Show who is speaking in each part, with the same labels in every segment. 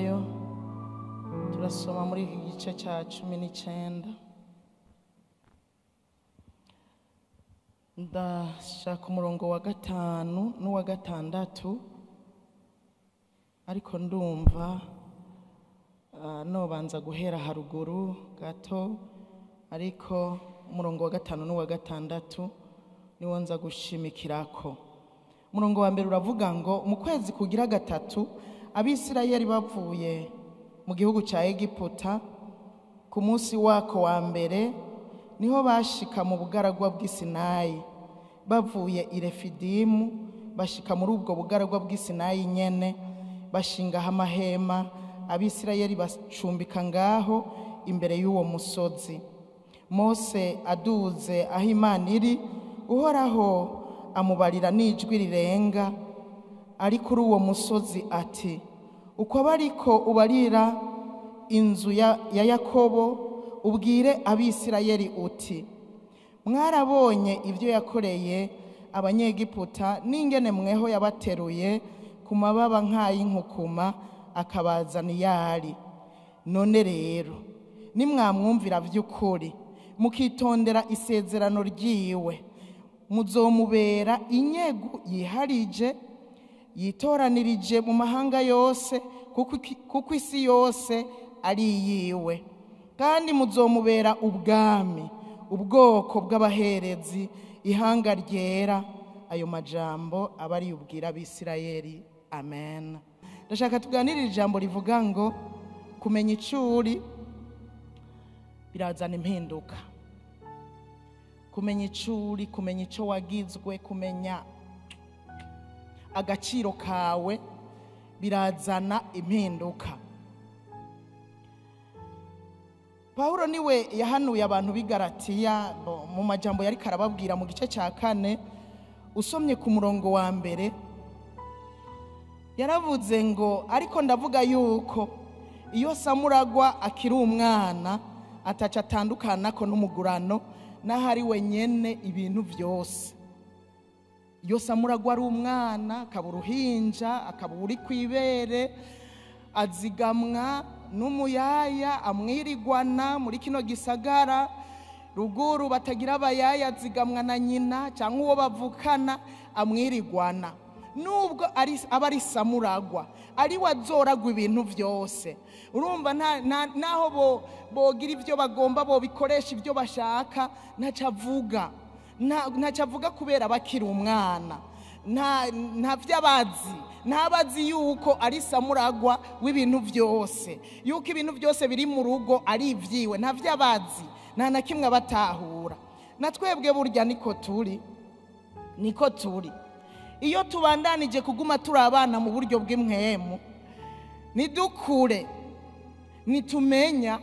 Speaker 1: yayo turasoma muri iki gice cya 19. Ndashaka umurongo wa 5 n'uwa 6, ariko ndumva nobanza guhera haruguru gato, ariko umurongo wa 5 n'uwa 6 niwo nza gushimikirako. Umurongo wa mbere uravuga ngo mu kwezi kugira 3 Abisirayeli bavuye mu gihugu cya Egiputa, ku munsi wako wa mbere niho bashika mu bugaragwa bw'Isinayi. Bavuye i Refidimu bashika muri ubwo bugaragwa bw'Isinayi nyene, bashingaho amahema. Abisirayeli bacumbika ngaho imbere y'uwo musozi. Mose aduze aho Imana iri, Uhoraho amubarira n'ijwi rirenga ari kuri uwo musozi ati, uko bariko ubarira inzu ya Yakobo, ubwire Abisirayeli uti, mwarabonye ibyo yakoreye abanyegiputa, n'ingene mweho yabateruye ku mababa nk'ay'inkukuma akabazana iyari. None rero nimwamwumvira by'ukuri mukitondera isezerano ryiwe, muzomubera inyegu yiharije yitoranirije mu mahanga yose, kuko isi yose ari iyiwe. Kandi muzomubera ubwami, ubwoko bw'abaherezi, ihanga ryera. Ayo majambo aba ari ubwira Abisirayeli. Amen. Ndashaka tuganirira ijambo rivuga ngo kumenya icuri birazana impinduka. Kumenya icuri, kumenya ico wagizwe, kumenya agaciro kawe birazana impinduka. Paulo niwe yahanuye abantu b'i Galatiya mu majambo yari karababwira mu gice cya 4. Usomye ku murongo wa mbere yaravuze ngo, ariko ndavuga yuko iyo samuragwa akiri umwana ataca atandukana ko n'umugurano, n'ahari wenyene ibintu byose. Iyo samuragwa ari umwana, akaba uruhinja, akaba uri kwibere, azigamwa n'umuyaya amwirigwana muri kino gisagara. Ruguru batagira abayaya, azigamwa na nyina cyangwa uwo bavukana amwirigwana. Nubwo aba ari samuragwa, ari wazoragwa ibintu byose. Urumva naho bogira ibyo bagomba, bo bikoresha ibyo bashaka, ntacavuga. Ntacavuga kubera bakiri umwana. Nta vyabazi, ntabazi yuko ari samuragwa w'ibintu byose, yuko ibintu byose biri mu rugo ari ivyiwe. Nta vyabazi, nta na kimwe batahura. Natwebwe burya niko turi. Iyo tubandanije kuguma turi abana mu buryo bw'imwemu, nidukure, nitumenya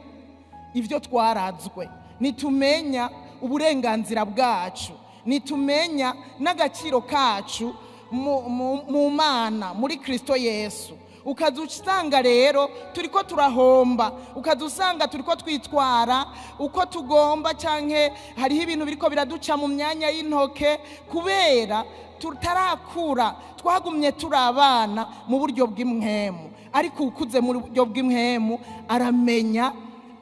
Speaker 1: ivyo twarazwe, nitumenya uburenganzira bwacu, nitumenya n'agaciro kacu mu Mana muri Kristo Yesu. Ukazusanga rero turiko turahomba, ukazusanga turiko twitwara uko tugomba, canke hariho ibintu biriko biraduca mu myanya y'intoke kubera tutarakura. Twagumye turi abana mu buryo bw'imwemu, ariko ukuze mu buryo bw'imwemu aramenya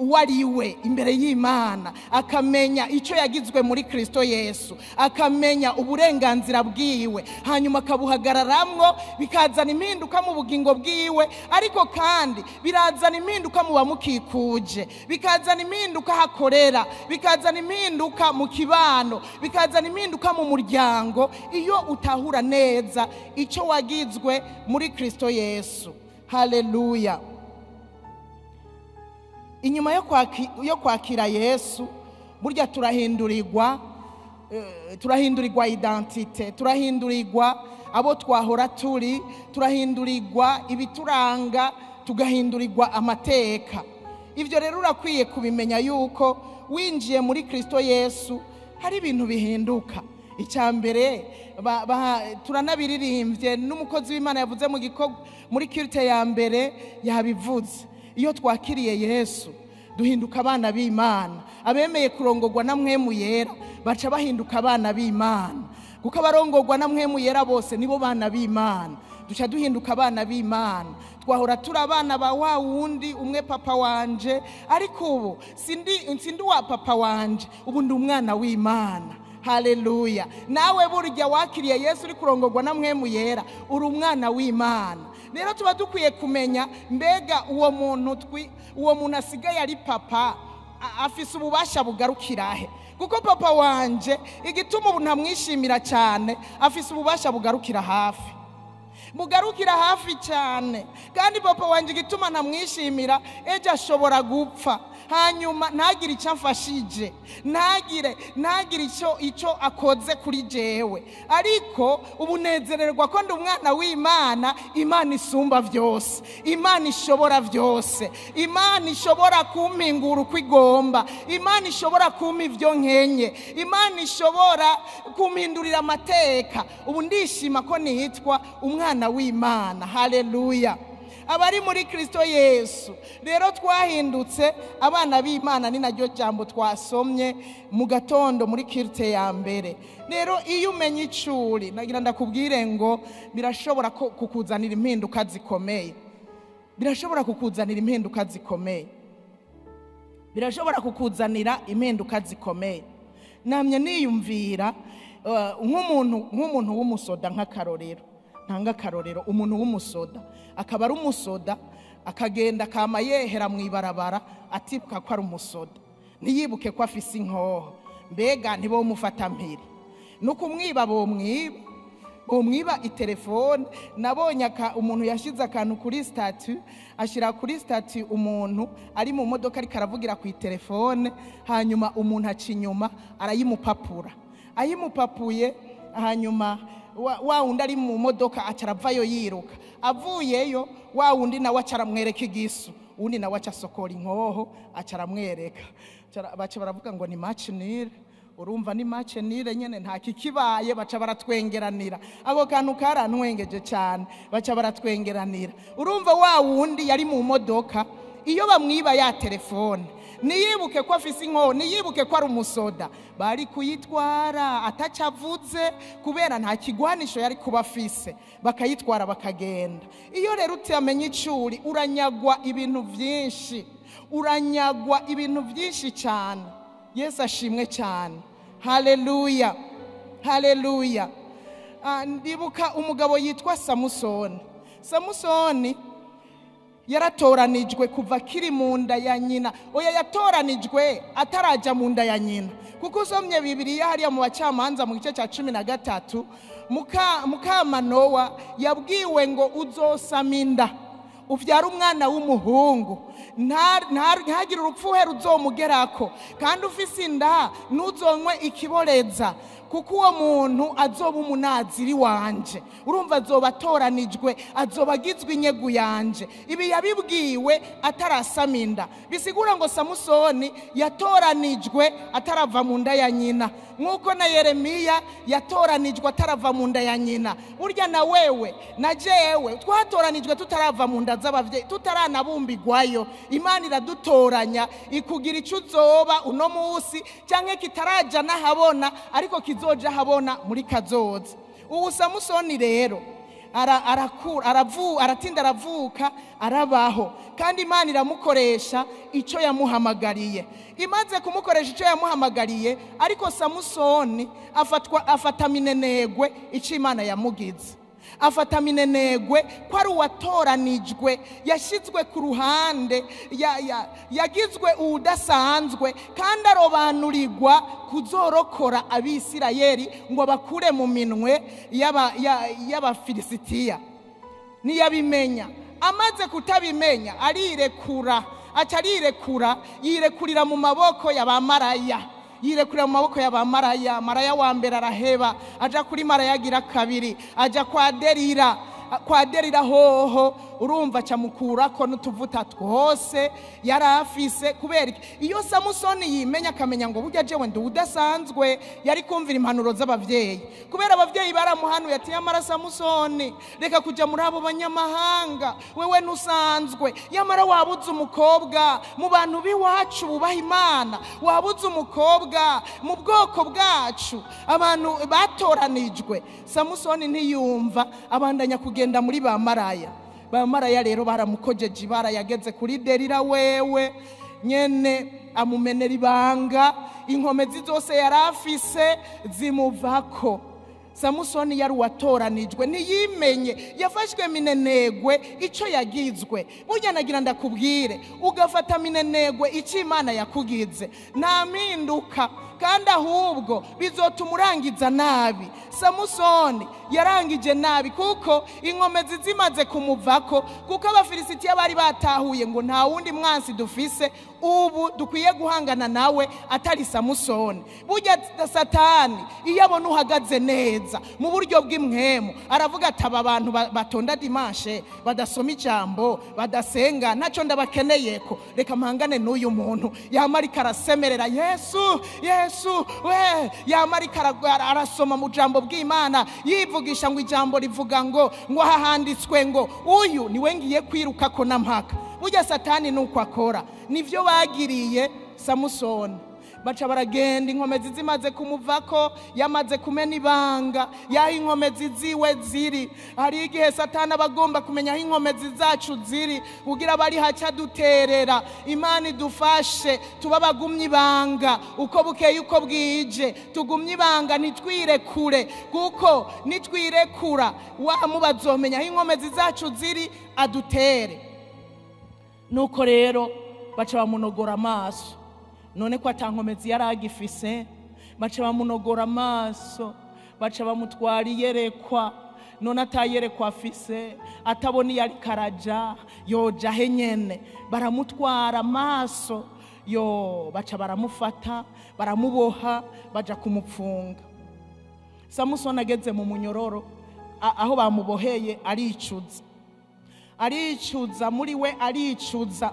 Speaker 1: uwo ari we imbere y'Imana, akamenya icyo yagizwe muri Kristo Yesu, akamenya uburenganzira bwiwe, hanyuma akabuhagararamwo, bikazana impinduka mu bugingo bwiwe. Ariko kandi birazana impinduka mu bamukikuje, bikazana impinduka hakorera, bikazana impinduka mu kibano, bikazana impinduka mu muryango, iyo utahura neza icyo wagizwe muri Kristo Yesu. Haleluya. Inyuma yo kwakira Yesu, burya turahindurirwa identite, turahindurirwa abo twahora turi, turahindurirwa ibituranga, tugahindurirwa amateka. Ivyo rero urakwiye kubimenya yuko winjiye muri Kristo Yesu hari ibintu bihinduka. Icyambere turanabiririmbye n'umukozi w'Imana yavuze muri culte ya mbere yabivuze. Iyo twakiriye Yesu duhinduka abana b'Imana. Abemeye kurongorwa na mpwemu yera baca bahinduka abana b'Imana, kuko abarongorwa na mpwemu yera bose nibo bana b'Imana. duca duhinduka abana b'Imana. Twahora turi abana ba wa wundi umwe papa wanje, ariko ubu sindi wa papa wanje, ubu ndi umwana w'Imana. Haleluya. Nawe burya wakiriye Yesu uri kurongorwa na Mpwemu Yera, uri umwana w'Imana. Rero tuba dukwiye kumenya mbega uwo muntu asigaye ari papa afise ububasha bugarukirahe, kuko papa wanje igituma ubu ntamwishimira cyane, afise ububasha bugarukira hafi cyane. Kandi papa wanje igituma ntamwishimira, ejo ashobora gupfa, hanyuma ntagire icyo amfashije, ntagire icyo akoze kuri jewe. Ariko ubunezererwa ko ndi umwana w'Imana, Imana isumba byose, Imana ishobora byose, Imana ishobora kumpingura uko igomba, Imana ishobora kumpa ibyo nkenye, Imana ishobora kumpindurira amateka. Ubu ndishima ko nitwa umwana w'Imana. Haleluya. Abari muri Kristo Yesu rero twahindutse abana b'Imana, ni naryo jambo twasomye mu gatondo muri culte ya mbere. Rero iyo umenye icuri, nagira ndakubwire ngo birashobora kukuzanira impinduka zikomeye, birashobora kukuzanira impinduka zikomeye. Namye niyumvira nk'umuntu w'umusoda, nk'akarorero umuntu w'umusoda akaba ari umusoda, akagenda kama yehera mu ibarabara atibuka ko ari umusoda, ntiyibuke ko afise inkoho. Mbega ntibomufata mpiri, nuko bomwiba itelefone. Nabonye umuntu yashize akantu kuri statut, ashira kuri statut umuntu ari mu modoka ariko aravugira ku telefone, hanyuma umuntu aca inyuma ayimupapuye, hanyuma wa wundi ari mu modoka acaravayo yiruka. Avuyeyo wa wundi nawe acaramwereka igisu, undi nawe acasokora inkoho acaramwereka. Baca baravuga ngo ni matinale. Urumva ni matinale nyene nta kikibaye, baca baratwengeranira. Ako kantu karantwengeje cyane, baca baratwengeranira. Urumva wa wundi yari mu modoka, iyo bamwiba ya telefone, niyibuke ko afise inkoho, niyibuke ko ari umusoda, bari kuyitwara atacavuze kubera nta kigwanisho yari kuba afise, bakayitwara bakagenda. Iyo rero utamenye icuri, uranyagwa ibintu byinshi cyane. Yesu ashimwe cyane. Haleluya. Ndibuka umugabo yitwa Samusoni yaratoranijwe kuva kiri mu nda ya nyina. Oya, yatoranijwe ataraja mu nda ya nyina, kuko usomye Bibiliya hariya mu Bacamanza mu gice cya 13, Manowa yabwiwe ngo uzosama inda uvyara umwana w'umuhungu, ntagire urupfuhe ruzomugerako, kandi ufise inda ntuzonywe ikiboreza, kuko uwo muntu azoba umunaziri wanje. Urumva azoba atoranijwe, azoba agizwe inyegu yanje. Ibi yabibwiwe atarasama inda. Bisigura ngo Samusoni yatoranijwe atarava mu nda ya nyina, nk'uko na Yeremiya yatoranijwe atarava mu nda ya nyina. Burya na wewe na jewe twatoranijwe tutarava mu nda z'abavyeyi, tutaranabumbigwayo. Imana iradutoranya ikugira ico uzoba uno munsi, canke kitaraja nahabona ariko kizoja habona muri kazoza. Ubu Samusoni rero aratinda aravuka, arabaho, kandi Imana iramukoresha icyo yamuhamagariye. Imaze kumukoresha icyo yamuhamagariye, ariko Samusoni afata minenegwe icyo Imana yamugize. Afata minenegwe ko ari uwatoranijwe, yashizwe ku ruhande, yagizwe udasanzwe, kandi arobanurirwa kuzorokora Abisirayeli ngo bakure mu minwe y'Abafilisitiya. Niyabimenya, amaze kutabimenya arirekura, yirekurira mu maboko y'abamaraya. Maraya wa mbere araheba, aja kuri maraya agira kabiri, aja kwa Derira hoho urumva camukurako n'utuvuta twose yarafise. Kubera iyo Samusoni yimenya akamenya ngo burya jewe ndi udasanzwe, yari kumvira impanuro z'abavyeyi. Kubera abavyeyi baramuhanuye ati yamara Samusoni reka kuja muri abo banyamahanga, wewe nusanzwe, yamara wabuze umukobwa mu bantu biwacu bubaha Imana, wabuze umukobwa mu bwoko bwacu abantu batoranijwe. Samusoni ntiyumva, abandanya kugenda muri bamaraya rero baramukojeje ibara, yageze kuri Delila wewe nyene amumenera ibanga, inkomezi zose yarafise zimuvako. Samusoni yari watoranijwe, ntiyimenye, yafashwe minenegwe ico yagizwe. Burya nagira ndakubwire, ugafata minenegwe ico Imana yakugize nta mpinduka, kandi ahubwo bizotuma urangiza nabi. Samusoni yarangije nabi kuko inkomezi zimaze kumuvako, kuko abafilisitiya bari batahuye ngo nta wundi mwansi dufise ubu dukwiye guhangana nawe atari Samusoni. Burya Satani iyo abona uhagaze neza mu buryo bw'imwemu aravuga ati aba bantu batonda Dimanche badasoma ijambo badasenga ntaco ndabakeneyeko, reka mpangane n'uyu muntu yamarika arasemerera Yesu Yesu we, yamarika arasoma mu jambo bw'Imana yivugisha ngo ijambo rivuga ngo hahanditswe ngo uyu niwe ngiye kwirukako nampaka. Burya Satani nuko akora, nivyo bagiriye Samusoni. Baca baragenda, inkomezi zimaze kumuvako, yamaze kumena ibanga yaho inkomezi ziwe ziri. Hari igihe Satani abagomba kumenya aho inkomezi zacu ziri kugira bari haca duterera. Imana idufashe tuba bagumye ibanga uko bukeye uko bwije, tugumye ibanga nitwirekure, kuko nitwirekura wa mubazomenya aho inkomezi zacu ziri adutere. Nuko rero baca bamunogora amaso, none ko atankomezi yaragifise, baca bamunogora amaso, baca bamutwara iyerekwa, none atayerekwa afise, atabona yari karaja yoja he nyene, baramutwara amaso yo, baca baramufata baramuboha baja kumupfunga. Samusoni ageze mu munyororo aho bamuboheye aricuza muri we aricuza.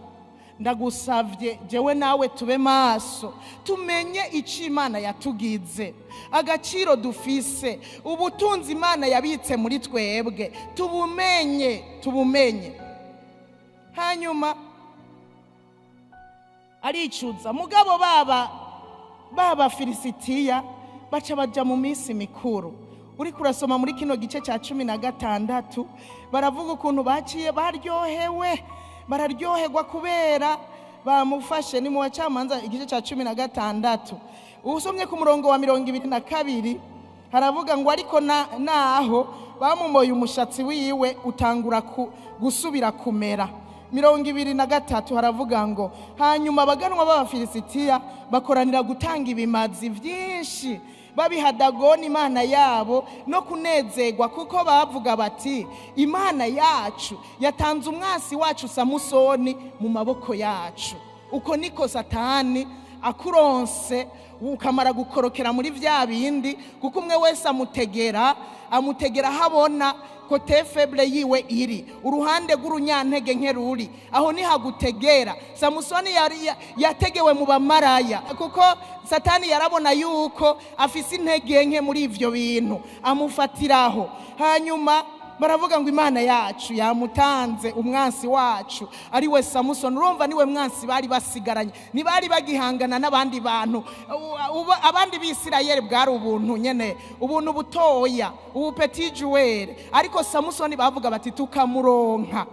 Speaker 1: Ndagusavye jewe nawe tube maso, tumenye ico Imana yatugize, agaciro dufise, ubutunzi Imana yabitse muri twebwe, tubumenye. Hanyuma aricuza, mugabo baba Filisitiya baca baja mu minsi mikuru. Uri kurasoma muri kino gice ca 16 baravuga ukuntu baciye bararyoherwa kubera bamufashe. Ni mu bacamanza igice ca 16 usomye ku murongo wa 22 haravuga ngo ariko naho bamumoye umushatsi wiwe utangura gusubira kumera. 23 haravuga ngo hanyuma abaganwa b'Abafilisitiya bakoranira gutanga ibimazi vyinshi babiha Dagoni Imana yabo no kunezerwa, kuko bavuga bati Imana yacu yatanze umwasi wacu Samusoni mu maboko yacu. Uko niko Satani akuronse ukamara gukorokera muri vya bindi, kuko umwe wese amutegera habona kote faible yiwe iri, uruhande rw'urunyantege nkeruri aho ni hagutegera. Samusoni yategewe mu bamaraya, kuko Satani yarabona yuko afise intege nke muri ivyo bintu amufatiraho. Hanyuma baravuga ngo Imana yacu yamutanze umwansi wacu ari we Samusoni. Urumva niwe mwansi bari basigaranye, ntibari bagihangana n'abandi bantu. Abandi b'Isirayeli bwari ubuntu nyene, ubuntu butoya, ubu petit joueur. Ariko Samusoni bavuga bati tukamuronka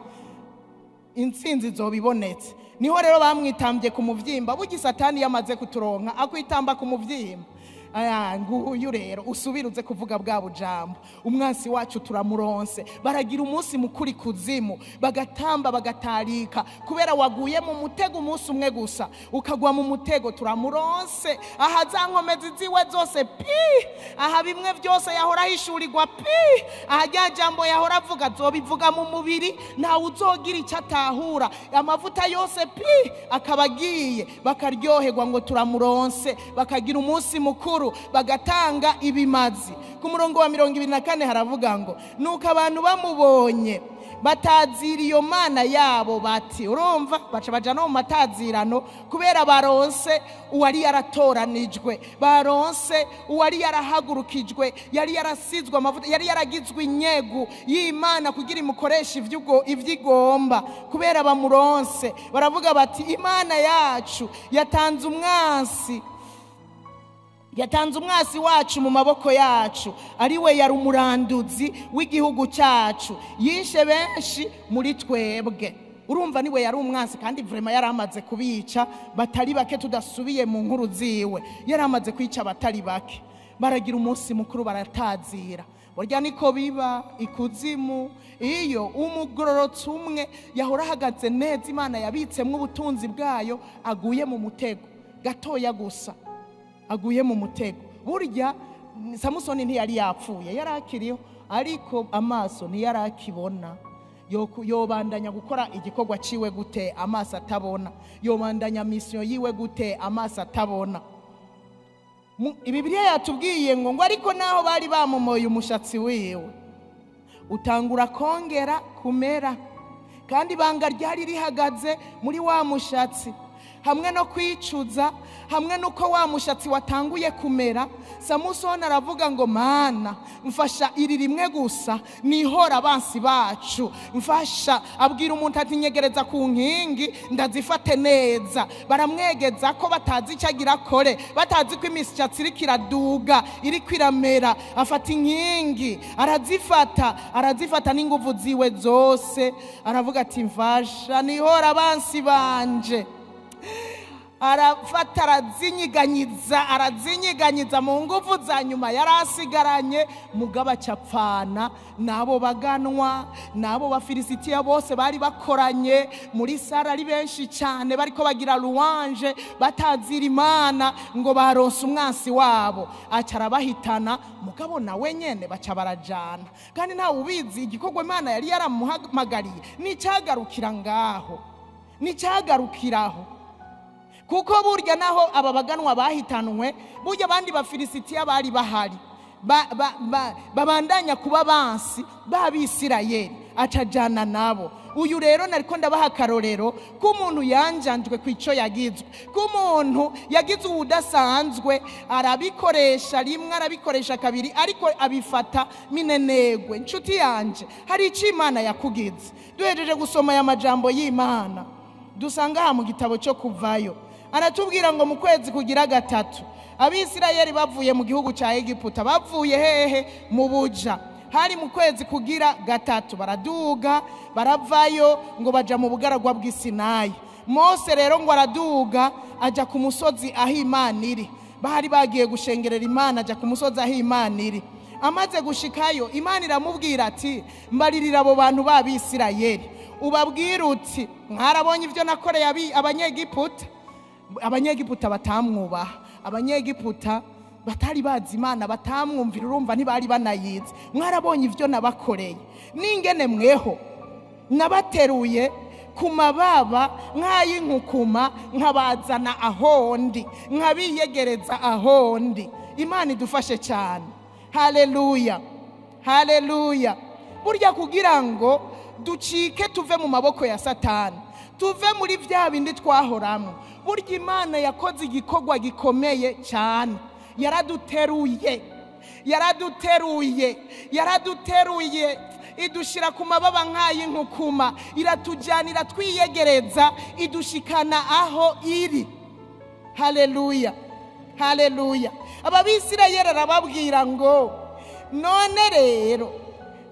Speaker 1: intsinzi zobibonetse. Niho rero bamwitambye ku muvyimba. Bugi Satani yamaze kuturonka akwitamba ku muvyimba. Nguyu rero usubiruze kuvuga bwa bujambo, umwansi wacu turamuronse. Baragira umunsi mukuri kuzimu, bagatamba bagatarika, kubera waguye mu mutego umunsi umwe gusa ukagwa mu mutego. Turamuronse, aha za nkomezi ziwe zose aha bimwe byose yahora hishurirwa aha rya jambo yahora avuga zobivuga mu mubiri, nta uzogira icyo atahura. Amavuta yose akabagiye, bakaryoherwa ngo turamuronse, bakagira umunsi mukuru bagatanga ibimazi. Ku murongo wa 24 haravuga ngo nuko abantu bamubonye batazira iyo mana yabo bati urumva baca baja no mu matazirano kubera baronse uwari yaratoranijwe, baronse uwari yarahagurukijwe, yari yarasizwe amavuta, yari yaragizwe inyegu y'Imana kugira imukoresha ivyigomba. Kubera bamuronse baravuga bati Imana yacu yatanze umwasi wacu mu maboko yacu, ari we yari umuranduzi w'igihugu cyacu, yishe benshi muri twebwe. Urumva niwe yari umwasi kandi vraiment yari amaze kubica batari bake, tudasubiye mu nkuru ziwe yari amaze kwica batari bake. Baragira umunsi mukuru baratazira. Burya niko biba ikuzimu, iyo umugororotsi umwe yahora ahagaze neza Imana yabitsemo ubutunzi bwayo aguye mu mutego gatoya gusa, aguye mu mutego. Burya Samusoni ntiyari yapfuye, yari akiriho, ariko amaso ntiyari akibona. Yobandanya gukora igikorwa ciwe gute amaso atabona? Yobandanya mission yiwe gute amaso atabona? Bibiliya yatubwiye ngo ariko naho bari bamumoye umushatsi wiwe utangura kongera kumera, kandi ibanga ryari rihagaze muri wa mushatsi. Hamwe no kwicuza, hamwe nuko wa mushatsi watanguye kumera, Samusoni aravuga ngo Mana mfasha iri rimwe gusa nihora abansi bacu, mfasha. Abwira umuntu ati nyegereza ku nkingi ndazifate neza. Baramwegeza ko batazi icyo agira kore, batazi ko imishatsi iri kiraduga, iri kwiramera. Afata inkingi arazifata n'inguvu ziwe zose, aravuga ati mfasha nihora abansi banje. Arafata arazinyiganyiza mu nguvu za nyuma yarasigaranye. Mugabo acapfana nabo baganwa, nabo bafilisitiya bose bari bakoranye muri sara ari benshi cyane, bariko bagira Louange batazira Imana ngo baronse umwansi wabo. Acara bahitana, mugabo nawe nyene baca barajana. Kandi ntawe ubizi igikorwa Imana yari yaramuhamagariye nicyagarukira ngaho, nicyagarukiraho. Kuko burya naho aba baganwa bahitanwe, burya abandi bafilisitiya bari bahari babandanya kuba bansi b'Abisirayeli, acajana nabo. Uyu rero nariko ndabaha akarorero k'umuntu yanjanjwe kw'ico yagizwe, k'umuntu yagizwe ubudasanzwe, arabikoresha rimwe, arabikoresha kabiri, ariko abifata minenegwe. Nshuti yanje, hari icyo Imana yakugize. Duhejeje gusoma aya majambo y'Imana dusanga mu gitabo cyo Kuvayo, aratubwira ngo mu kwezi kugira gatatu Abisirayeli bavuye mu gihugu cya Egiputa. Bavuye hehe? Mu buja. Hari mu kwezi kugira gatatu baraduga baravayo ngo baja mu bugaragwa bw'Isinayi. Mose rero ngo araduga aja ku musozi aho Imana iri. Bahari bagiye gushengerera Imana, aja ku musozi aho Imana iri. Amaze gushikayo Imana iramubwira ati mbaririra abo bantu b'Abisirayeli ubabwira uti mwarabonye ibyo nakoreye Abanyegiputa. Abanyegiputa batamwubaha, Abanyegiputa batari bazi Imana, batamwumvira, urumva ntibari banayizi. Mwarabonye ibyo nabakoreye, n'ingene mweho nabateruye ku mababa nk'ay'inkukuma nkabazana ahondi, nkabiyegereza ahondi. Imana idufashe cyane. Haleluya, haleluya. Burya kugira ngo ducike tuve mu maboko ya Satani, tuve muri bya bindi twahoramwe, burya Imana yakoze igikorwa gikomeye cyane. Yaraduteruye idushira ku mababa nk'ay'inkukuma, iratujyanira twiyegereza, idushikana aho iri. Haleluya, haleluya. Ababisirayeli arababwira ngo none rero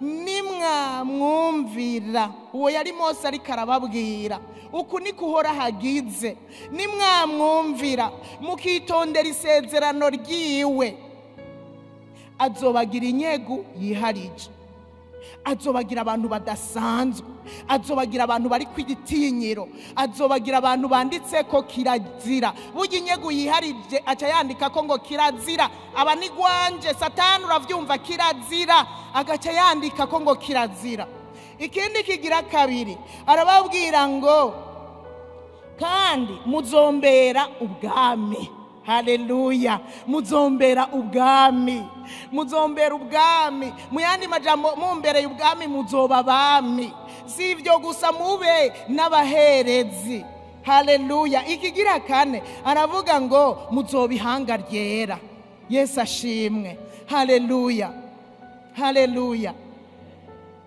Speaker 1: nimwamwumvira. Uwo yari Mose ariko arababwira uku niko uhora hagize. Nimwamwumvira mukitondera isezerano ryiwe, azobagira inyegu yiharije, azobagira abantu badasanzwe, azobagira abantu bari kw'igitinyiro, azobagira abantu banditse ko kirazira. Burya inyegu yiharije aca yandika ko ngo kirazira. Aba ni gwanje Satani, uravyumva, kirazira, agaca yandika ko ngo kirazira. Ikindi kigira kabiri arababwira ngo kandi muzombera ubwami. Haleluya. Muzombera ubwami. Muzombera ubwami. Mu yandi majambo mumbereye ubwami muzoba abami. Si ibyo gusa mube n'abaherezi. Haleluya. Ikigira kane aravuga ngo muzoba ihanga ryera. Yesu ashimwe. Haleluya. Haleluya.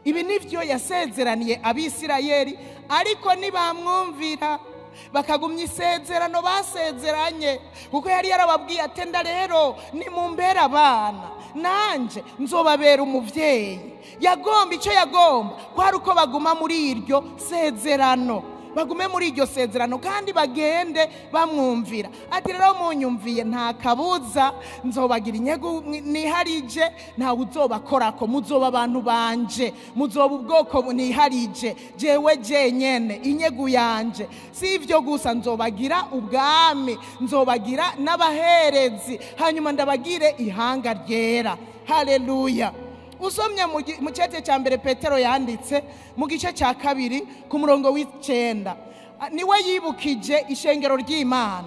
Speaker 1: Ibi nivyo yasezeraniye Abisirayeli, ariko nibamwumvira bakagumya isezerano basezeranye, kuko yari yarababwiye atenda rero nimumbera abana nanje nzobabera umuvyeyi. Yagomba icyo yagomba kwari uko baguma muri iryo sezerano, bagume muri iryo sezerano kandi bagende bamwumvira. Ati rero munyumviye nta kabuza nzobagira inyegu niharije, ntawe uzobakorako, muzoba abantu banje, muzoba ubwoko niharije jewe jenyene inyegu yanje. Si ivyo gusa, nzobagira ubwami, nzobagira n'abaherezi, hanyuma ndabagire ihanga ryera. Haleluya. Usomye mu cete cya mbere Petero yanditse mu gice cya 2 ku murongo w'9, niwe yibukije ishengero ry'Imana,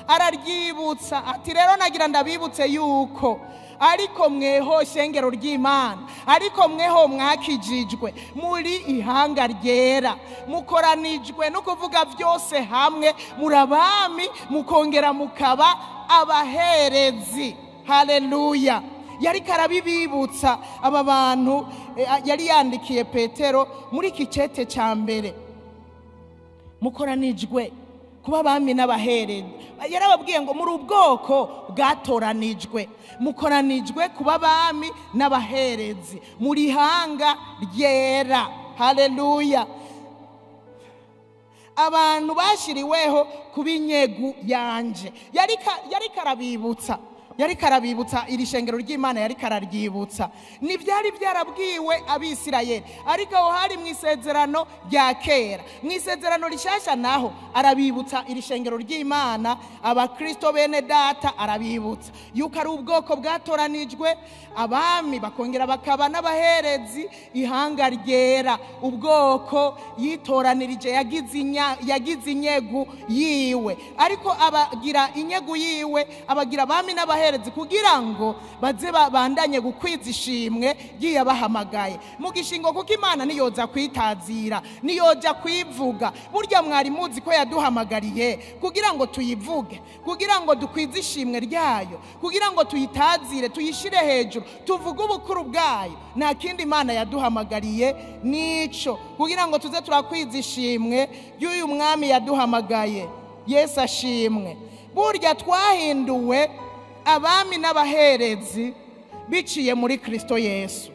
Speaker 1: araryibutsa ati rero nagira ndabibutse yuko ariko mweho ishengero ry'Imana, ariko mweho mwakijijwe muri ihanga ryera, mukoranijwe no kuvuga byose hamwe, murabami mukongera mukaba abaherezi. Haleluya. Yari karabibibutsa aba bantu yari yandikiye Petero muri kicete cya mbere. Mukoranijwe kuba abami n'abaherezi. Yarababwiye ngo muri ubwoko bwatoranijwe, mukoranijwe kuba abami n'abaherezi muri hanga ryera. Haleluya. Abantu bashiriweho kuba inyegu yanje. Yari karabibutsa, yari karabibutsa iri shengero ry'Imana, yari kararyibutsa. Ni byari byarabwiwe Abisirayeli, ariko aho hari mu isezerano rya kera. Mu isezerano rishasha naho arabibutsa iri shengero ry'Imana, abakristo bene data arabibutsa yuko ari ubwoko bwatoranijwe, abami bakongera bakaba n'abaherezi, ihanga ryera, ubwoko yitoranirije yagize inyegu yiwe, ariko abagira inyegu yiwe abagira abami n'abaherezi kugira ngo baze babandanye gukwiza ishimwe giyabahamagaye mu gishingo, kuko Imana niyoza kwitazira, niyoja kwivuga. Burya mwari muzi ko yaduhamagariye kugira ngo tuyivuge, kugira ngo dukwize ishimwe ryayo, kugira ngo tuyitazire, tuyishire hejuru, tuvuge ubukuru bwayo. Nta kindi Imana yaduhamagariye nico, kugira ngo tuze turakwiza ishimwe y'uyu mwami yaduhamagaye. Yesu ashimwe. Burya twahinduwe abami n'abaherezi biciye muri Kristo Yesu.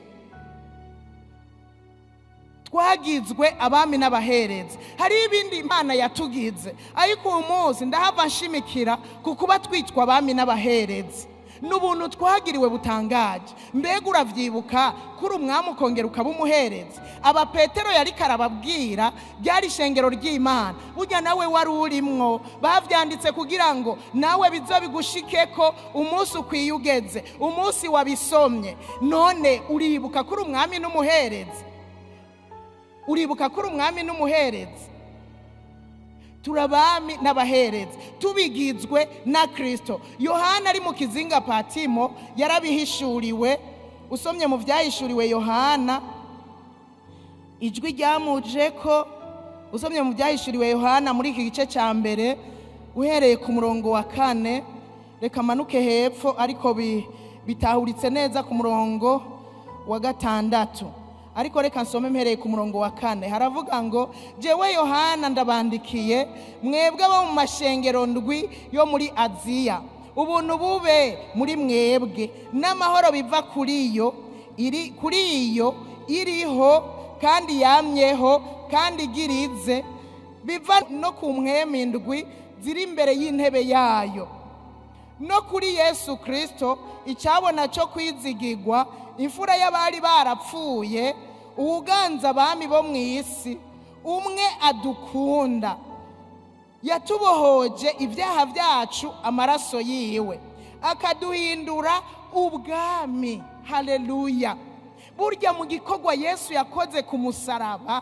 Speaker 1: Twagizwe abami n'abaherezi. Hari ibindi Imana yatugize, ariko uyu munsi ndahava nshimikira kukuba twitwa abami n'abaherezi. N'ubuntu twagiriwe butangaje. Mbega uravyibuka kuri umwami ukongera ukaba umuherezi? Aba Petero yari karababwira byari ishengero ry'Imana, burya nawe wari urimwo. Bavyanditse kugira ngo nawe bizobigushikeko umunsi ukwiyugeze, umunsi wabisomye. None uribuka kuri umwami n'umuherezi? Uribuka kuri umwami n'umuherezi? Turabami n'abaherezi tubigizwe na Kristo. Yohana ari mu kizinga Patimo yarabihishuriwe. Usomye mu vyahishuriwe Yohana, ijwi ryamuje ko. Usomye mu vyahishuriwe Yohana muri iki gice cya mbere uhereye ku murongo wa 4, reka manuke hepfo ariko bitahuritse neza ku murongo wa 6, ariko reka nsome mpereye ku murongo wa 4. Haravuga ngo jewe Yohana ndabandikiye mwebwe abo mu mashengero ndwi yo muri Aziya, ubuntu bube muri mwebwe n'amahoro biva kuri iyo iriho kandi yamyeho kandi igirize, biva no ku mwemi ndwi ziri imbere y'intebe yayo, no kuri Yesu Kristo icyabona cyo kwizigirwa, imfura y'abari barapfuye, uganza abami bo mu isi, umwe adukunda, yatubohoje ibyaha byacu amaraso yiwe, akaduhindura ubwami. Haleluya. Burya mu gikorwa Yesu yakoze ku musaraba,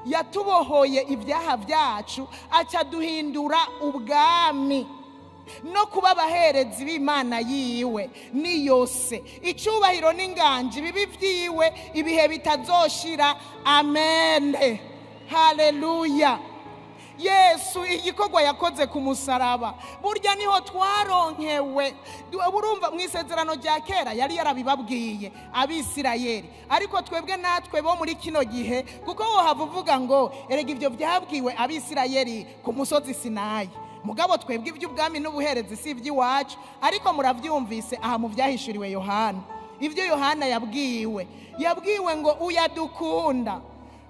Speaker 1: yatubohoye ibyaha byacu, acaduhindura ubwami. no kuba abaherezi b'Imana yiwe ni yose, icubahiro n'inganji bibi vyiwe ibihe bitazoshira. Amen, haleluya. Yesu igikorwa yakoze ku musaraba burya niho twaronkewe. Urumva mu isezerano rya kera yari yarabibabwiye Abisirayeli, ariko twebwe natwe bo muri kino gihe, kuko wohava uvuga ngo erega ivyo vyabwiwe Abisirayeli ku musozi Sinayi, mugabo twebwe ivy'ubwami n'ubuherezi si ivy'iwacu. Ariko muravyumvise aha mu vyahishuriwe Yohana, ivyo Yohana yabwiwe ngo uyadukunda,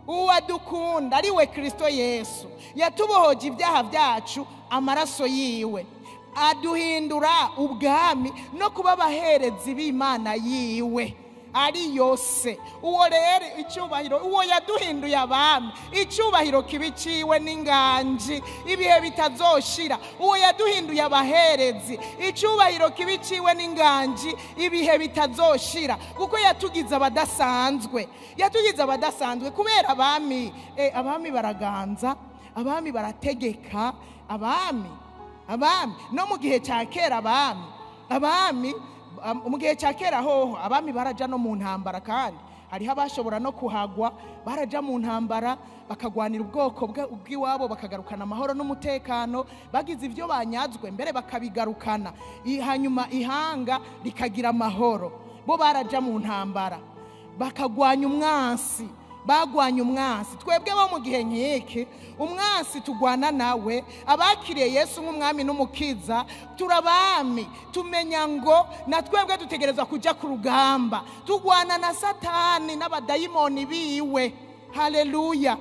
Speaker 1: uwadukunda ari we Kristo Yesu, yatubohoje ibyaha byacu amaraso yiwe, aduhindura ubwami no kuba abaherezi b'Imana yiwe ari yose. Uwo rero icubahiro, uwo yaduhinduye abami, icubahiro kibiciwe n'inganji ibihe bitazoshira. Uwo yaduhinduye abaherezi, icubahiro kibiciwe n'inganji ibihe bitazoshira, kuko yatugize abadasanzwe, yatugize abadasanzwe kubera abami. Abami baraganza, abami barategeka, abami no mu gihe cya kera abami mu gihe cya kera hoho abami baraja no mu ntambara, kandi hariho abashobora no kuhagwa, baraja mu ntambara bakagwanira ubwoko bw'iwabo, bakagarukana amahoro n'umutekano, bagize ibyo banyazwe mbere bakabigarukana, hanyuma ihanga rikagira amahoro. Bo baraja mu ntambara bakagwanya umwansi, bagwanya umwansi. Twebwe bo mu gihe nk'iki umwansi tugwana nawe, abakiriye Yesu nk'umwami n'umukiza, turabami, tumenya ngo na twebwe dutegereza kuja ku rugamba tugwana na Satani n'abadayimoni biwe. Haleluya,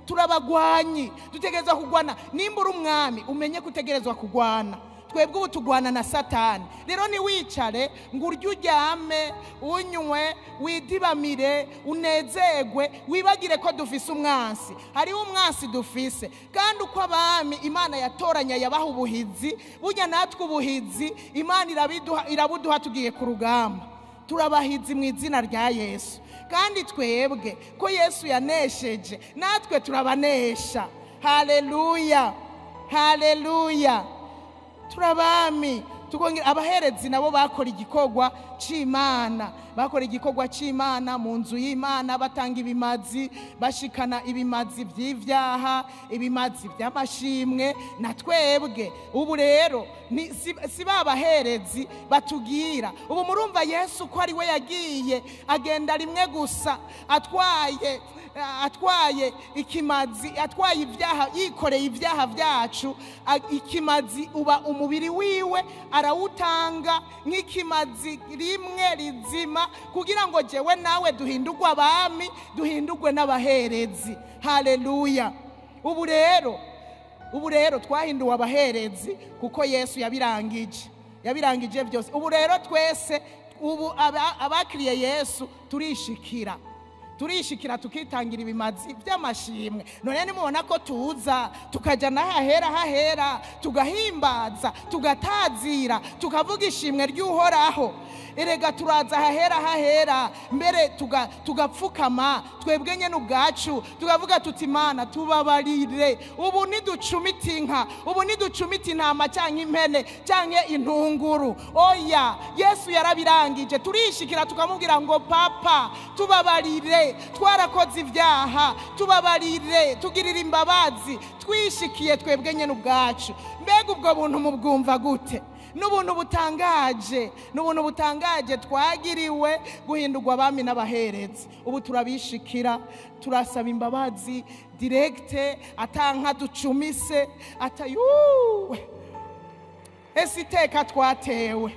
Speaker 1: turabagwanyi, dutegereza kugwana. Nimba uri umwami umenye kutegerezwa kugwana. Twebwe ubu tugwana na Satani. Rero ni wicare ngo urye uryame unywe widibamire unezegwe wibagire ko dufise umwansi. Hariho umwansi dufise, kandi uko abami Imana yatoranya yabaha ubuhizi, burya natwe ubuhizi Imana irabuduha tugiye ku rugamba. Turabahizi mu izina rya Yesu, kandi twebwe ko Yesu yanesheje natwe turabanesha. Haleluya, haleluya. Turabami, tukongera abaherezi nabo bakora igikorwa c'Imana, bakora igikorwa c'Imana mu nzu y'Imana, batanga ibimazi, bashikana ibimazi by'ivyaha, ibimazi by'amashimwe. Na twebwe ubu rero si babaherezi batugira. Ubu murumva Yesu ko ari we yagiye agenda rimwe gusa atwaye ikimazi, atwaye ibyaha, yikoreye ibyaha byacu. Ikimazi uba umubiri wiwe, arawutanga nk'ikimazi rimwe rizima, kugira ngo jewe nawe duhindurwe abami, duhindurwe n'abaherezi. Haleluya. Ubu rero twahinduwe abaherezi kuko Yesu yabirangije byose. Ubu rero twese ubu abakiriye Yesu turishikira tukitangira ibimazi by'amashimwe. None nimubona ko tuza tukaja hahera tugahimbaza, tugatazira, tukavuga ishimwe ry'Uhoraho. Erega turaza hahera mbere tugapfukama twebwe nyene ubwacu, tukavuga tuti Imana tubabarire. Ubu niducumita inka, ubu niducumita intama canke impene canke intunguru, oya, Yesu yarabirangije. Turishikira tukamubwira ngo Papa tubabarire, twarakoze ibyaha, tubabarire, tugirira imbabazi, twishikiye twebwe nyene ubwacu. Mbega ubwo buntu mubwumva gute? N'ubuntu butangaje twagiriwe guhindurwa abami n'abaherezi. Ubu turabishikira, turasaba imbabazi directe, atanka ducumise, ese iteka twatewe.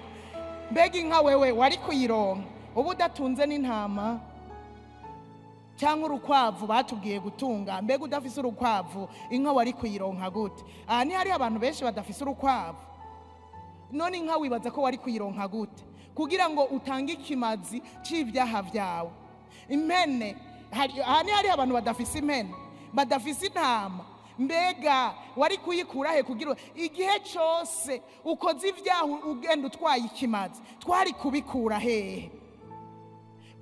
Speaker 1: Mbega inka wewe wari kuyironka ubu udatunze n'intama cyangwa urukwavu batubwiye gutunga? Mbega udafise urukwavu inka wari kuyironka gute? Aha ni hari abantu benshi badafise urukwavu. None inka wibaza ko wari kuyironka gute kugira ngo utange ikimazi c'ibyaha vyawe? Impene, aha ni hari abantu badafise impene, badafise intama. Mbega wari kuyikura he kugira igihe cyose ukoze ibyaha ugenda utwaye ikimazi? Twari kubikura hehe?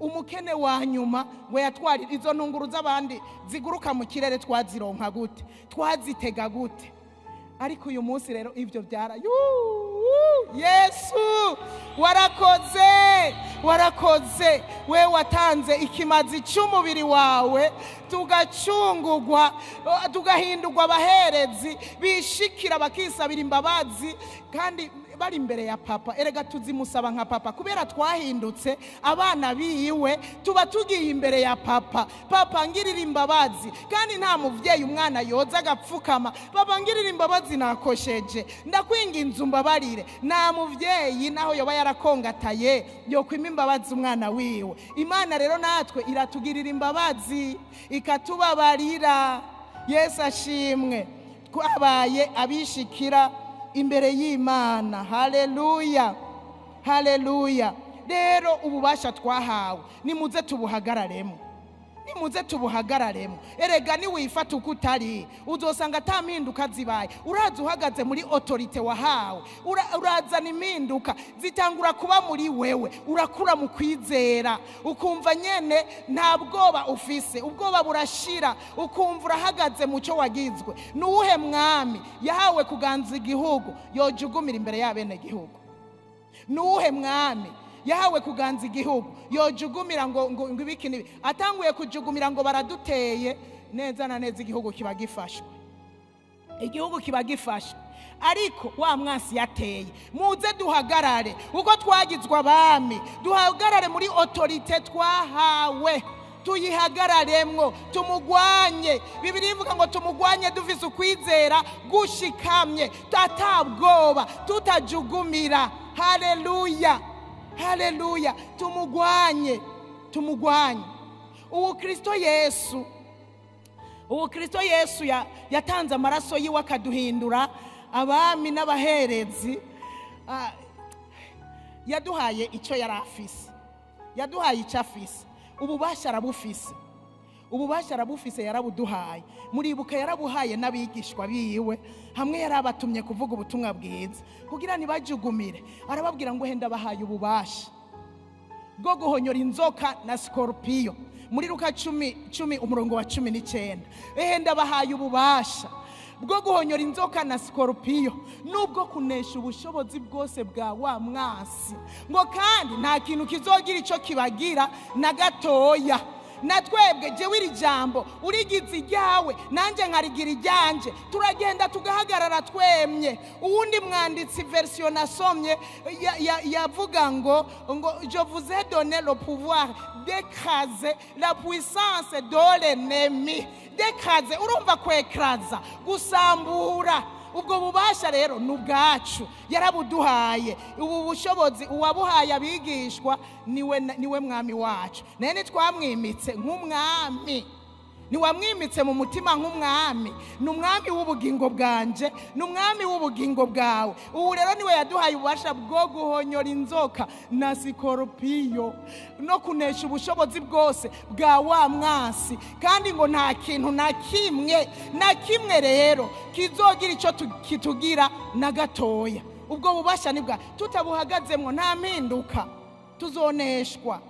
Speaker 1: Umukene wa nyuma ngo yatwari izo ntunguru z'abandi ziguruka mu kirere, twazironka gute? Twazitega gute? ariko uyu munsi rero ibyo byara Yesu warakoze we watanze ikimazi cy'umubiri wawe tugacungurwa tugahindurwa abaherezi bishikira bakisabira imbabazi kandi bari imbere ya papa. Erega tuzimusaba nka papa kubera twahindutse abana biwe, tuba tugiye imbere ya papa. Papa ngirira imbabazi, kandi nta muvyeyi umwana yoza agapfukama, papa ngirira imbabazi nakosheje, ndakwinginze umbabarire. Nta muvyeyi naho yoba yarakongataye yokwima imbabazi umwana wiwe. Imana rero natwe iratugirira imbabazi ikatubabarira. Yesu ashimwe. Twabaye abishikira imbere y'Imana. Haleluya, haleluya. Rero ububasha twahawe nimuze tubuhagararemo, nimuze tubuhagararemo. Erega ni wifata uko utari uzosanga atampinduka zibaye. Uraza uhagaze muri autorite wahawe, urazana impinduka zitangura kuba muri wewe. Urakura mu kwizera, ukumva nyene nta bwoba ufise, ubwoba burashira, ukumva urahagaze mu cyo wagizwe. Nuwuhe mwami yahawe kuganza igihugu yojugumira imbere y'abene gihugu? Nuwuhe mwami yahawe kuganza igihugu yojugumira ngo ibiki nibi? Atanguye kujugumira ngo baraduteye, neza na neza igihugu kiba gifashwe, igihugu kiba gifashwe. Ariko wa mwasi yateye. Muze duhagarare uko twagizwe abami, duhagarare muri autorite twahawe, tuyihagararemwo, tumugwanye. Bibiri ivuga ngo tumugwanye dufise ukwizera gushikamye, tatabwoba, tutajugumira. Haleluya, haleluya. Tumugwanye, tumugwanye. Uwo Kristo Yesu yatanze amaraso yiwe akaduhindura abami n'abaherezi. Yaduhaye icyo yari afise, yaduhaye icyo afise. Ububasha arabufise, ububasha arabufise, yarabuduhaye. Muribuka yarabuhaye n'abigishwa biwe, hamwe yarabatumye kuvuga ubutumwa bwiza kugira ntibajugumire. Arababwira ngo henda bahaye ububasha bwo guhonyora inzoka na skorpiyo, muri Luka 10 umurongo wa 19. Henda bahaye ububasha bwo guhonyora inzoka na skorpiyo, nubwo kunesha ubushobozi bwose bwa wa mwasi. Ngo kandi nta kintu kizogira icyo kibagira na gatoya. Natwebwe jewe iri jambo urigize iryawe, nanjye nkarigira iryanje, turagenda tugahagarara twemye. Uwundi mwanditsi version nasomye yavuga ngo je vous ai donné le pouvoir d'écraser la puissance de l'ennemi. D'écraser, urumva kwekraza, gusambura. Ubwo bubasha rero n'ubwacu yarabuduhaye. Ubu bushobozi uwabuhaye abigishwa niwe mwami wacu. Nene twamwimitse nk'umwami, niwamwimitse mu mutima nk'umwami. N'umwami w'ubugingo bwanje, n'umwami w'ubugingo bwawe. Ubu rero niwe yaduhaye ububasha bwo guhonyora inzoka na skorpiyo no kunesha ubushobozi bwose bwa wa mwasi. Kandi ngo nta kintu na kimwe rero kizogira icyo kitugira na gatoya. Ubwo bubasha nibwa tutabuhagazemwo nta mpinduka tuzoneshwa,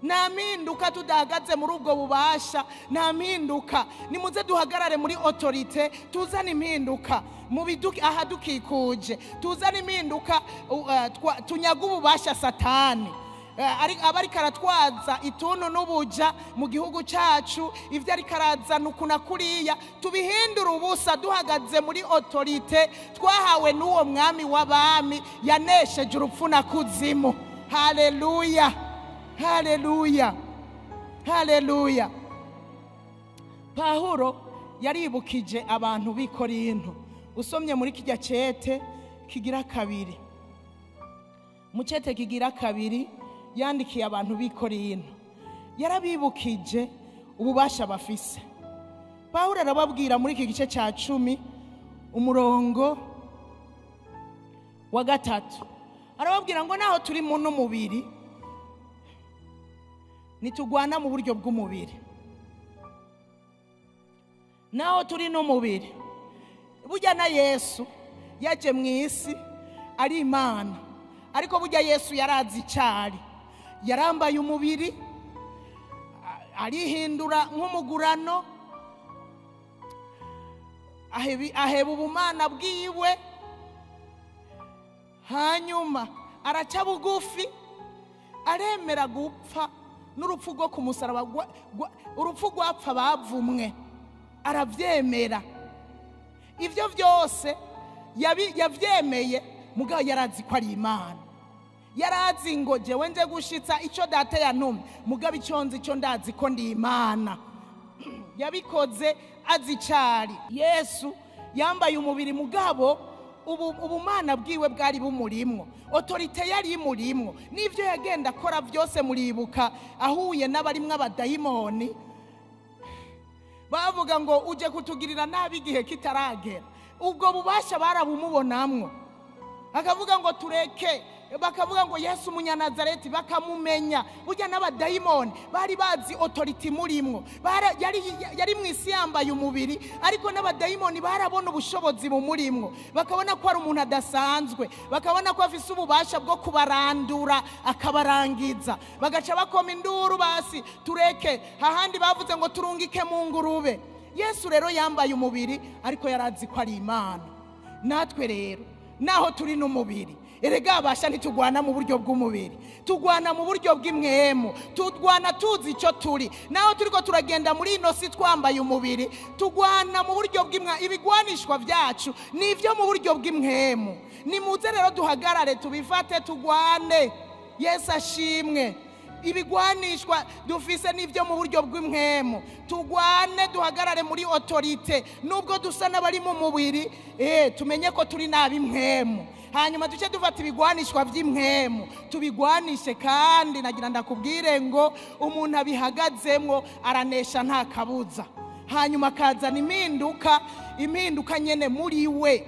Speaker 1: nta mpinduka tudahagaze muri ubwo bubasha, nta mpinduka. Nimuze duhagarare muri autorite, tuzane impinduka mu ahadukikuje, tuzane impinduka. Tunyaga ububasha satani abariko aratwaza ituntu n'ubuja mu gihugu cyacu. Ivyo ariko arazana ukuna kuriya tubihindura ubusa, duhagaze muri autorite twahawe n'uwo mwami w'abami yanesheje urupfu na kuzimu. Haleluya, haleluya, haleluya. Pawulo yaribukije abantu b'i Korinto. Usomye muri kijya cete kigira kabiri, mu cete kigira kabiri yandikiye abantu b'i Korinto, yarabibukije ububasha bafise. Pawulo arababwira muri iki gice cya 10 umurongo wa 3, arababwira ngo naho turi mu n'umubiri nitugwana mu buryo bw'umubiri. Naho turi n'umubiri, burya na Yesu yaje mu isi ari Imana, ariko burya Yesu yarazi icyari. Yarambaye umubiri, arihindura nk'umugurano, aheba ubumana bwiwe, hanyuma araca bugufi, aremera gupfa n'urupfu rwo ku musaraba, urupfu rwapfa bavumwe, arabyemera. Ibyo byose yabyemeye, mugabo yarazi ko ari Imana. Yarazi ngo jewe nje gushitsa icyo data yantumye, mugabo icyo nzi cyo ndazi ko ndi Imana. Yabikoze azi cyari. Yesu yambaye umubiri, mugabo ubumana bwiwe bwari bumurimwo, autorite yari imurimwo. N'ivyo yagenda akora byose muribuka, ahuye n'abarimwe abadayimoni bavuga ngo uje kutugirira nabi igihe kitaragera. Ubwo bubasha barabumubonamwo, akavuga ngo tureke, bakavuga ngo Yesu umunyanazareti, bakamumenya. Burya n'abadayimoni bari bazi autority murimwo, yari mu isi yambaye umubiri, ariko n'abadayimoni barabona ubushobozi bumurimwo, bakabona ko ari umuntu adasanzwe, bakabona ko afise ububasha bwo kubarandura akabarangiza. Bagaca bakoma induru basi tureke, hahandi bavuze ngo turungike mu ngurube. Yesu rero yambaye umubiri, ariko yarazi ko ari Imana. Natwe rero naho turi n'umubiri, erega abasha ntitugwana mu buryo bw'umubiri, tugwana mu buryo bw'imwemu. Tugwana tuzi icyo turi, naho turiko turagenda muri ino si twambaye umubiri, tugwana mu buryo bw'imwa. Ibigwanishwa byacu nivyo mu buryo bw'imwemu. Nimuze rero duhagarare tubifate, tugwane. Yesu ashimwe. Ibigwanishwa dufise nivyo mu buryo bw'imwemu, tugwane duhagarare muri autorite. Nubwo dusa n'abari mu mubiri, tumenye ko turi n'ab'imwemu. Hanyuma duce dufata ibigwanishwa by'imwemu tubigwanishe. Kandi nagira ndakubwire ngo umuntu abihagazemwo aranesha nta kabuza. Hanyuma akazana impinduka nyene muri we.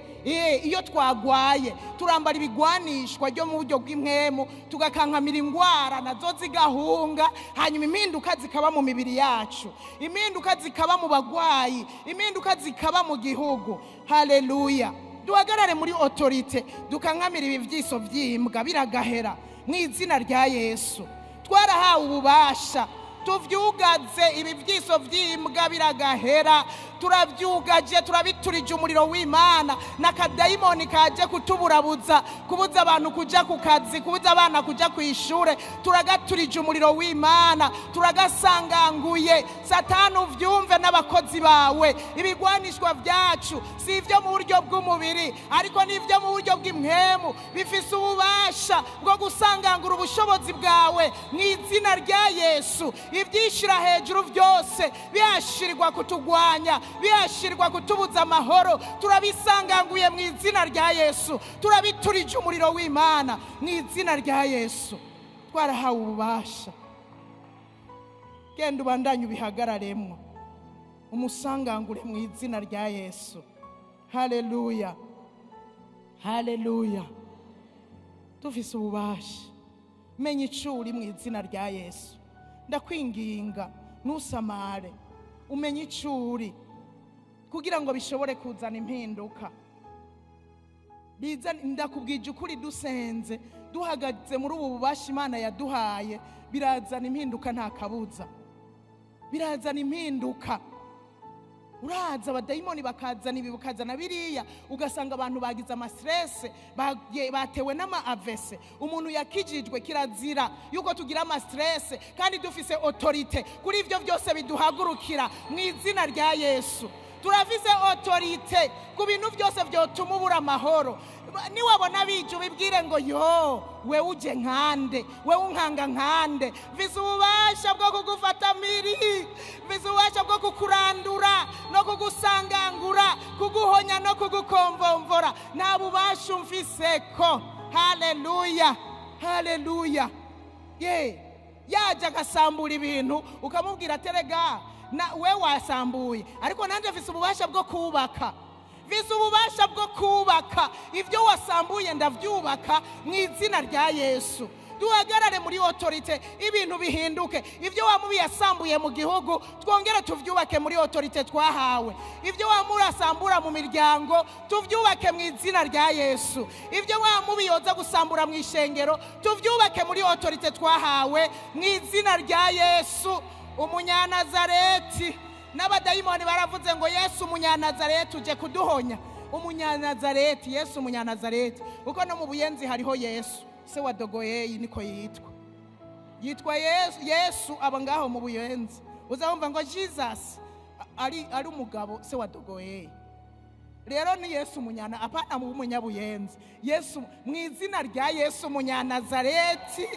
Speaker 1: Iyo twagwaye turambara ibigwanishwa ryo mu buryo bw'imwemu, tugakankamira ingwara nazo zigahunga. Hanyuma impinduka zikaba mu mibiri yacu, impinduka zikaba mu bagwayi, impinduka zikaba mu gihugu. Haleluya. Duhagarare muri autorite, dukankamira ibi vyiso vyimbwa biragahera mu izina rya Yesu. Twarahawe ububasha, tuvyugaze ibi vyiso vyimbwa biragahera. Turavyugaje, turabiturije umuriro w'Imana. N'akadayimoni kaje kutuburabuza, kubuza abantu kuja ku kazi, kubuza abana kuja ku ishure, turagaturije umuriro w'Imana, turagasanganguye. Satani uvyumve n'abakozi bawe, ibigwanishwa vyacu si ivyo mu buryo bw'umubiri, ariko n'ivyo mu buryo bw'imwemu. Bifise ububasha bwo gusangangura ubushobozi bwawe mu izina rya Yesu. Ivyishira hejuru vyose bihashirirwa kutugwanya, bihashirirwa kutubuza amahoro, turabisanganguye mu izina rya Yesu. Turabiturije umuriro w'Imana mu izina rya Yesu. Twarahawe ububasha. Genda ubandanye ubihagararemwo, umusangangure mu izina rya Yesu. Haleluya, haleluya. Dufise ububasha. Menya icuri mu izina rya Yesu. Ndakwinginga nusamare, umenye icuri kugira ngo bishobore kuzana impinduka. Ndakubwije ukuri, dusenze duhagaze muri ubu bubasha Imana yaduhaye, birazana impinduka nta kabuza. Birazana impinduka. Uraza abadayimoni bakazana ibi bukazana biriya, ugasanga abantu bagize amastress, batewe n'ama-AVC. Umuntu yakijijwe, kirazira yuko tugira amastress, kandi dufise autorite kuri ivyo byose biduhagurukira mu izina rya Yesu. Turafise autorite ku bintu byose byotuma ubura amahoro. Niwabona bije ubibwire ngo yo we uje nkande, we unkanga nkande. Vise ububasha bwo kugufata miri, vise ububasha bwo kukurandura no kugusangangura, kuguhonya no kugukomvomvora. Nta bubasha umfiseko. Haleluya, haleluya. Yaje agasambura ibintu ukamubwira terega na we wasambuye, ariko nanje vise ububasha bwo kubaka. Vise ububasha bwo kubaka. Ivyo wasambuye ndavyubaka mu izina rya Yesu. Duhagarare muri autorite, ibintu bihinduke. Ivyo wamubi yasambuye mu gihugu, twongere tuvyubake muri autorite twahawe. Ivyo wamurasambura mu miryango, tuvyubake mu izina rya Yesu. Ivyo wamubi yoza gusambura mu ishengero, tuvyubake muri autorite twahawe mu izina rya Yesu. Umunyanazareti n'abadayimoni baravuze ngo Yesu umunyanazareti uje kuduhonya. Umunyanazareti, Yesu umunyanazareti. Uko no mu Buyenzi hariho Yesu se wa Dogoyeyi niko yitwa Yesu aba ngaho mu Buyenzi. Uzabumva ngo Jesus ari umugabo se wa Dogoyeyi. Rero ni Yesu umunyana apana mu Munyabuyenzi. Yesu mu izina rya Yesu umunyanazareti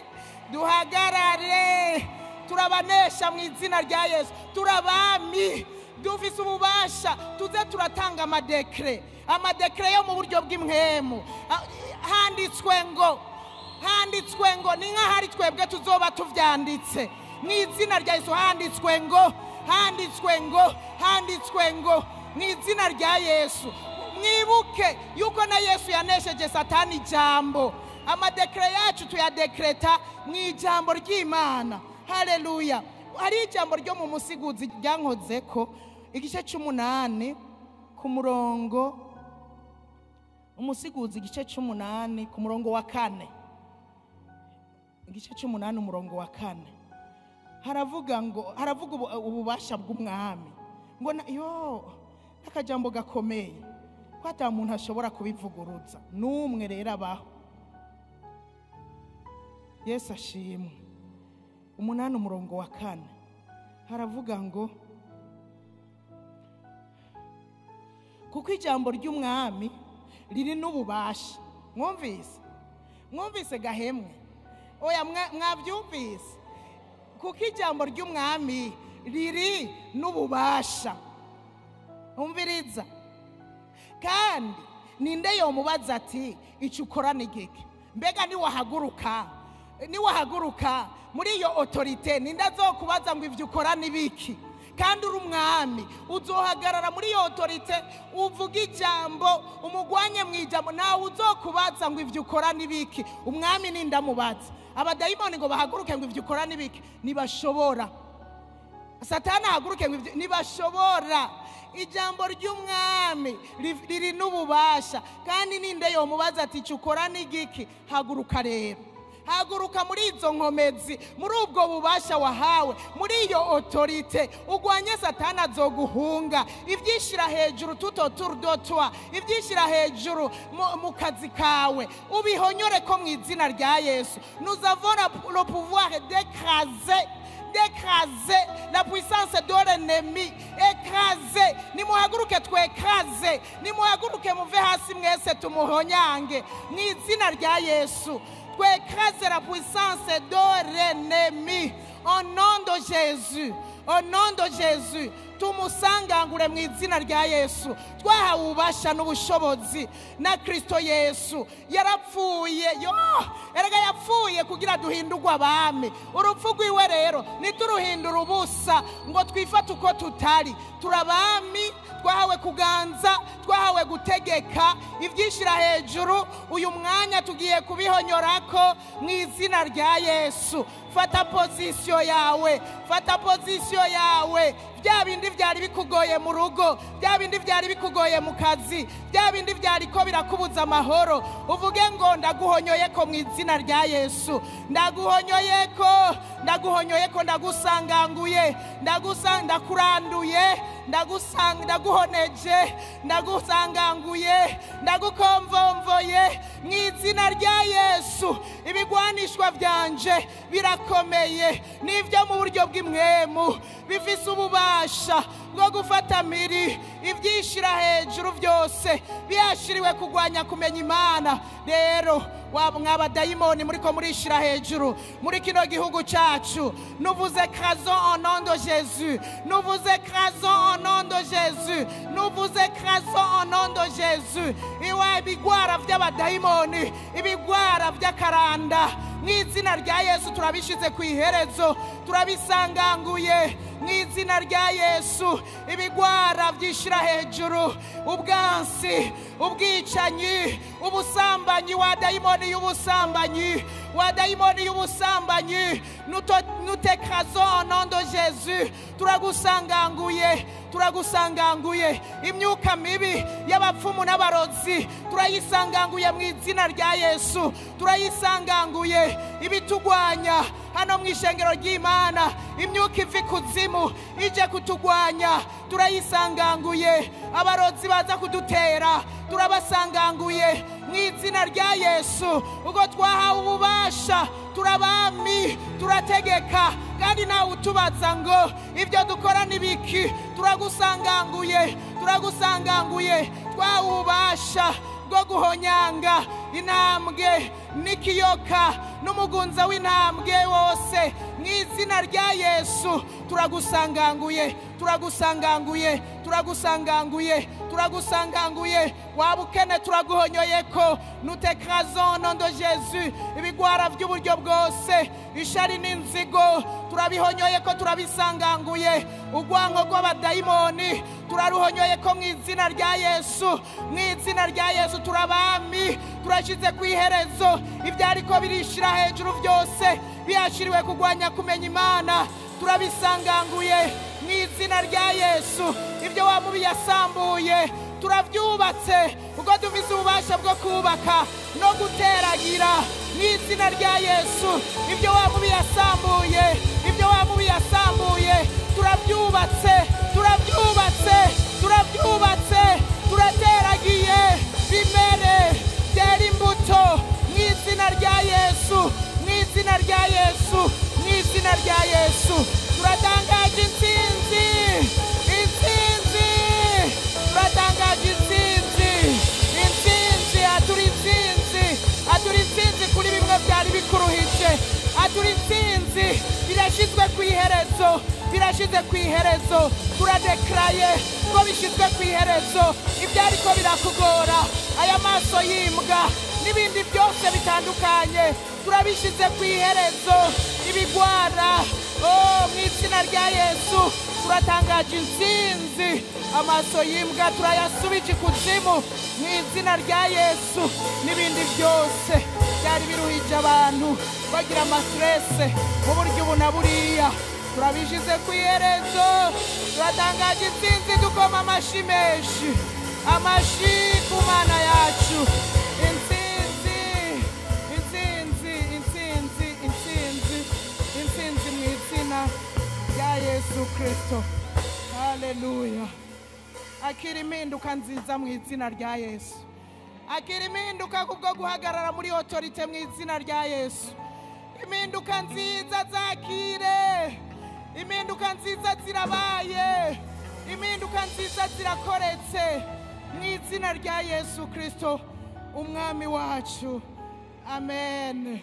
Speaker 1: duhagarare, turabanesha mu izina rya Yesu, turabami, dufise ububasha, tuze turatanga amadekre yo mu buryo bw'imwemu. Handitswe ngo ni nka hari twebwe tuzoba tuvyanditse mu izina rya Yesu. handitswe ngo mu izina rya Yesu. Mwibuke yuko na Yesu yanesheje Satani ijambo. Amadekre yacu tuyadekreta mu ijambo ry'Imana. Haleluya. Hari ijambo ryo mu musiguzi ryankozeko igice 8 ku murongo, umusiguzi igice 8 ku murongo wa 4. Igice 8 umurongo wa 4 haravuga ububasha bw'umwami. Ngo akajambo gakomeye ko ata muntu ashobora kubivuguruza n'umwe rero abaho. Yesu ashimwe. 8 umurongo wa 4 haravuga ngo kuko ijambo ry'umwami riri n'ububasha. Mwumvise gahemwe? Oya, mwabyumvise? Kuko ijambo ry'umwami riri n'ububasha. Umviriza. Kandi ninde yomubaza ati icyo ukora ni gike? Mbega niwahaguruka muri iyo autorite ninde azokubaza ngo ivyo ukora ni biki? Kandi uri umwami uzohagarara muri iyo autorite uvuga ijambo umugwanye mu ijambo, nawe uzokubaza ngo ivyo ukora ni biki? Umwami ninde amubaza? Abadayimoni ngo bahaguruke ngo ivyo ukora ni biki? Nibashobora. Satani ahaguruke ngo ivyo nibashobora. Ijambo ry'umwami riri n'ububasha, kandi ninde yomubaza ati icyo ukora ni giki? Haguruka rero, haguruka muri izo nkomezi, muri ubwo bubasha wahawe, muri iyo autorite. Ugwanye Satani azoguhunga. Ivyishira hejuru tutoturdotwa, ivyishira hejuru mu kazi kawe ubihonyore ko mu izina rya Yesu. Nous avons le pouvoir d'écraser la puissance de l'ennemi. Écraser. Nimuhaguruke twécraser, nimuhaguruke muve hasi mwese tumuhonyange mu izina rya Yesu. Twécraser la puissance de l'ennemi au nom de Jésus. Au nom de Jésus. Tumusangangure mu izina rya Yesu. Twahawe ububasha n'ubushobozi na Kristo Yesu. Yarapfuye, erega yapfuye kugira duhindurwe abami. Urupfu rwiwe rero nituruhindura ubusa ngo twifate uko tutari. Turabami, twahawe kuganza, twahawe gutegeka ivyishira hejuru. Uyu mwanya tugiye kubihonyorako mu izina rya Yesu. Fata position yawe, fata position yawe. Bya bindi byari bikugoye mu rugo, bya bindi byari bikugoye mu kazi, bya bindi byari ko birakubuza amahoro, uvuge ngo ndaguhonyoye ko mu izina rya Yesu. Ndaguhonyoye ko, ndagusanganguye, ndakuranduye, ndaguhoneje, ndagusanganguye, ndagukomvomvoye mu izina rya Yesu. Ibigwanishwa byanje birakomeye, nivyo mu buryo bw'imwemu bifise ububasha bwo gufata miri ivyishira hejuru byose byashiriwe kugwanya kumenya Imana. Rero mwabadayimoni muriko murishira hejuru muri kino gihugu cacu, nous vous écrasons au nom de Jésus, nous vous écrasons au nom de Jésus, nous vous écrasons au nom de Jésus. Iwa ibigwara vy'abadayimoni, ibigwara vy'akaranda mu izina rya Yesu turabishize ku iherezo, turabisanganguye mu izina rya Yesu. Ibigwara vyishira hejuru, ubwansi, ubwicanyi, ubusambanyi wa dayimoni y'ubusambanyi, wa dayimoni y'ubusambanyi, nous t'écrasons au nom de Jésus. Turagusanganguye imyuka mibi y'abapfumu n'abarozi, turayisanganguye mu izina rya Yesu. Turayisanganguye ibitugwanya hano mu ishengero ry'Imana, imyuka ivi kuzimu ije kutugwanya, turayisanganguye. Abarozi baza kudutera, turabasanganguye mu izina rya Yesu. Ubwo twahawe ububasha, turabami, turategeka, kandi nawe utubaza ngo ibyo dukora nibiki. Turagusanganguye, twahawe ububasha bwo guhonyanga intambwe n'ikiyoka n'umugunza w'intambwe wose mu izina rya Yesu. Turagusanganguye wabukene turaguhonyoye ko, nous t'écrasons au nom de Jésus. Ibigwara by'uburyo bwose, ishari n'inzigo turabihonyoye ko, turabisanganguye. Ugwango rw'abadayimoni turaruhonyoye ko mu izina rya Yesu. Mu izina rya Yesu turabami, turashize ku iherezo ibyariko birishira hejuru byose biyashiriwe kugwanya kumenya Imana, turabisanganguye mu izina rya Yesu. Ibyo wamubi yasambuye turabyubatse, ubwo dufise ububasha bwo kubaka no guteragira mu izina rya Yesu. Ibyo wamubi yasambuye turabyubatse, turateragiye bimere byera imbuto mu izina rya Yesu, mu izina rya Yesu. Turatangaje intsinzi, aturi intsinzi kuri bimwe byari bikuruhije, aturi intsinzi, birashize ku iherezo. Turadekaraye ko bishizwe ku iherezo ibyariko birakugora, aya maso y'imbwa n'ibindi byose bitandukanye, turabishize ku iherezo. Ibigwara mu izina rya Yesu turatangaje intsinzi. Amaso y'imbwa turayasubije ikuzimu mu izina rya Yesu. N'ibindi byose byari biruhije abantu bagira amastresse mu buryo ubu na buriya, turabishize ku iherezo. Turatangaje intsinzi, dukoma amashi menshi, amashi ku Mana yacu. Intsinzi mu izina rya Yesu Kristo. Haleluya. Akira impinduka nziza mu izina rya Yesu. Akira impinduka kubwo guhagarara muri autorite mu izina rya Yesu. Impinduka nziza zakire, impinduka nziza zirabaye, impinduka nziza zirakoretse mu izina rya Yesu Kristo umwami wacu. Amen.